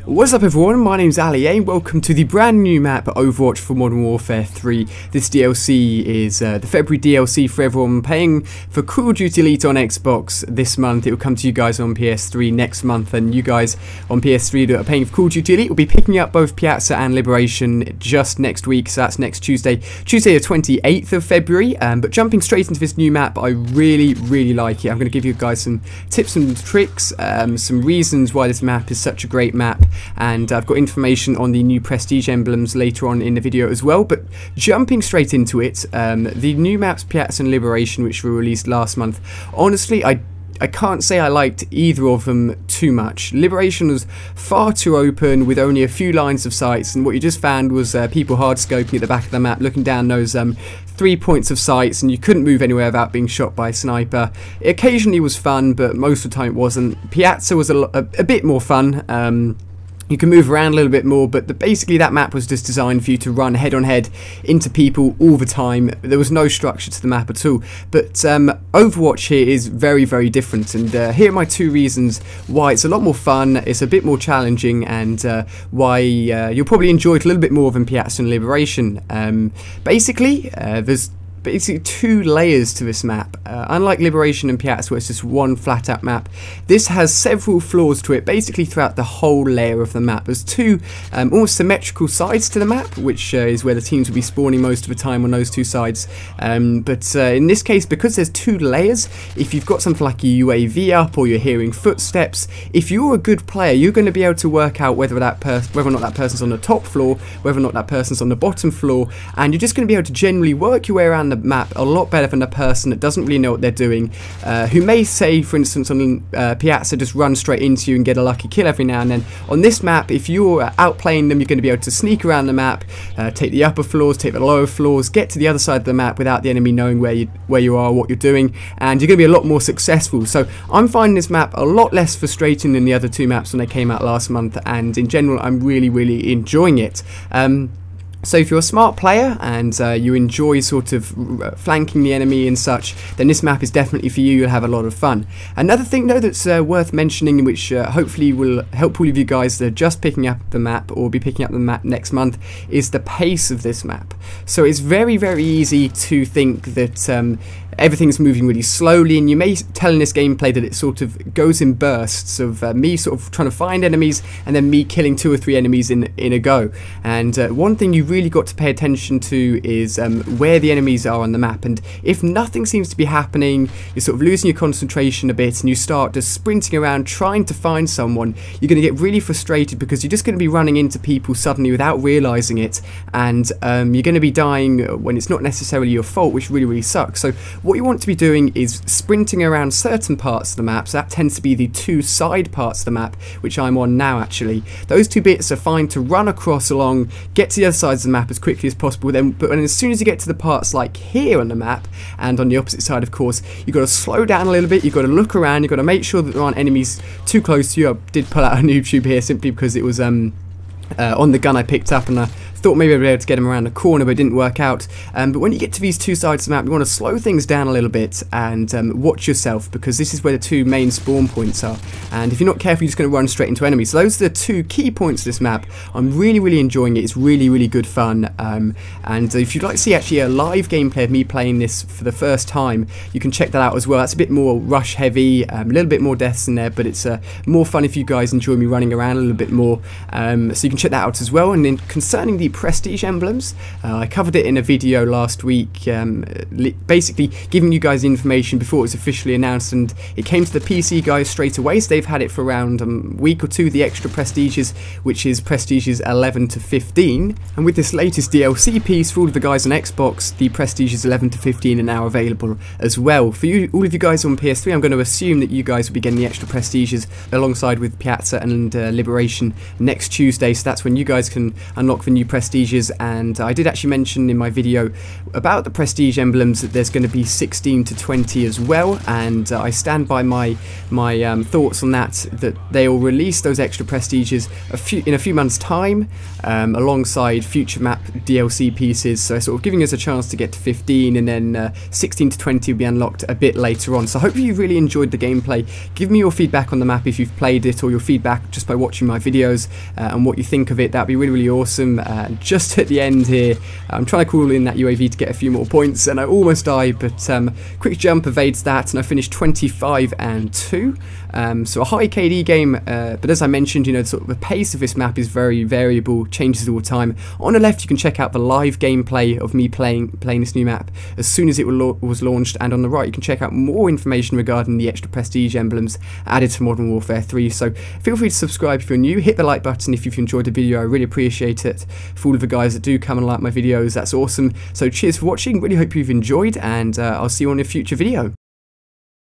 What's up everyone, my name's Ali and welcome to the brand new map Overwatch for Modern Warfare 3. This DLC is the February DLC for everyone paying for Call of Duty Elite on Xbox this month. It will come to you guys on PS3 next month, and you guys on PS3 that are paying for Call of Duty Elite will be picking up both Piazza and Liberation just next week, so that's next Tuesday the 28th of February. But jumping straight into this new map, I really like it. I'm going to give you guys some tips and tricks, some reasons why this map is such a great map. And I've got information on the new prestige emblems later on in the video as well. But jumping straight into it, the new maps Piazza and Liberation, which were released last month, honestly I can't say I liked either of them too much. Liberation was far too open with only a few lines of sights, and what you just found was people hard scoping at the back of the map, looking down those 3 points of sights, and you couldn't move anywhere without being shot by a sniper. It occasionally was fun, but most of the time it wasn't. Piazza was a bit more fun. You can move around a little bit more, but basically that map was just designed for you to run head on head into people all the time. There was no structure to the map at all. But Overwatch here is very different, and here are my two reasons why it's a lot more fun, it's a bit more challenging, and why you'll probably enjoy it a little bit more than Piazza and Liberation. Basically, there's two layers to this map. Unlike Liberation and Piazza, where it's just one flat out map, this has several floors to it, basically throughout the whole layer of the map. There's two almost symmetrical sides to the map, which is where the teams will be spawning most of the time on those two sides. But in this case, because there's two layers, if you've got something like a UAV up or you're hearing footsteps, if you're a good player, you're going to be able to work out whether or not that person's on the top floor, whether or not that person's on the bottom floor, and you're just going to be able to generally work your way around the map a lot better than a person that doesn't really know what they're doing, who may say, for instance, on Piazza, just run straight into you and get a lucky kill every now and then. On this map, if you're outplaying them, you're going to be able to sneak around the map, take the upper floors, take the lower floors, get to the other side of the map without the enemy knowing where you are, what you're doing, and you're going to be a lot more successful. So I'm finding this map a lot less frustrating than the other two maps when they came out last month, and in general I'm really enjoying it. So if you're a smart player and you enjoy sort of flanking the enemy and such, then this map is definitely for you. You'll have a lot of fun. Another thing though that's worth mentioning, which hopefully will help all of you guys that are just picking up the map or be picking up the map next month, is the pace of this map. So it's very easy to think that everything's moving really slowly, and you may tell in this gameplay that it sort of goes in bursts of me sort of trying to find enemies and then me killing 2 or 3 enemies in a go. And one thing you really got to pay attention to is where the enemies are on the map, and if nothing seems to be happening, you're sort of losing your concentration a bit and you start just sprinting around trying to find someone, you're going to get really frustrated because you're just going to be running into people suddenly without realising it, and you're going to be dying when it's not necessarily your fault, which really sucks. So what you want to be doing is sprinting around certain parts of the map. So that tends to be the 2 side parts of the map, which I'm on now actually. Those 2 bits are fine to run across along, get to the other sides of the map as quickly as possible. But as soon as you get to the parts like here on the map, and on the opposite side of course, you've got to slow down a little bit, you've got to look around, you've got to make sure that there aren't enemies too close to you. I did pull out a noob tube here simply because it was on the gun I picked up, and I thought maybe I'd be able to get him around the corner, but it didn't work out. But when you get to these 2 sides of the map, you want to slow things down a little bit and watch yourself, because this is where the 2 main spawn points are, and if you're not careful, you're just going to run straight into enemies. So those are the 2 key points of this map. I'm really enjoying it. It's really good fun, and if you'd like to see actually a live gameplay of me playing this for the first time, you can check that out as well. That's a bit more rush heavy, a little bit more deaths in there, but it's more fun if you guys enjoy me running around a little bit more. So you can check that out as well. And then concerning the prestige emblems, I covered it in a video last week, basically giving you guys information before it was officially announced, and it came to the PC guys straight away, so they've had it for around a week or 2, the extra prestiges, which is prestiges 11 to 15, and with this latest DLC piece for all of the guys on Xbox, the prestiges 11 to 15 are now available as well. For you, all of you guys on PS3, I'm going to assume that you guys will be getting the extra prestiges alongside with Piazza and Liberation next Tuesday, so that's when you guys can unlock the new prestiges prestiges, and I did actually mention in my video about the prestige emblems that there's going to be 16 to 20 as well, and I stand by my thoughts on that they will release those extra prestiges in a few months' time, alongside future map DLC pieces, so sort of giving us a chance to get to 15, and then 16 to 20 will be unlocked a bit later on. So hopefully you've really enjoyed the gameplay. Give me your feedback on the map if you've played it, or your feedback just by watching my videos, and what you think of it. That'd be really, really awesome. Just at the end here, I'm trying to call in that UAV to get a few more points, and I almost died, but quick jump evades that, and I finished 25 and 2. So a high KD game, but as I mentioned, you know, sort of the pace of this map is very variable, changes all the time. On the left you can check out the live gameplay of me playing this new map as soon as it was launched, and on the right you can check out more information regarding the extra prestige emblems added to Modern Warfare 3. So feel free to subscribe if you're new, hit the like button if you've enjoyed the video. I really appreciate it. For all of the guys that do come and like my videos, that's awesome. So cheers for watching, really hope you've enjoyed, and I'll see you on a future video.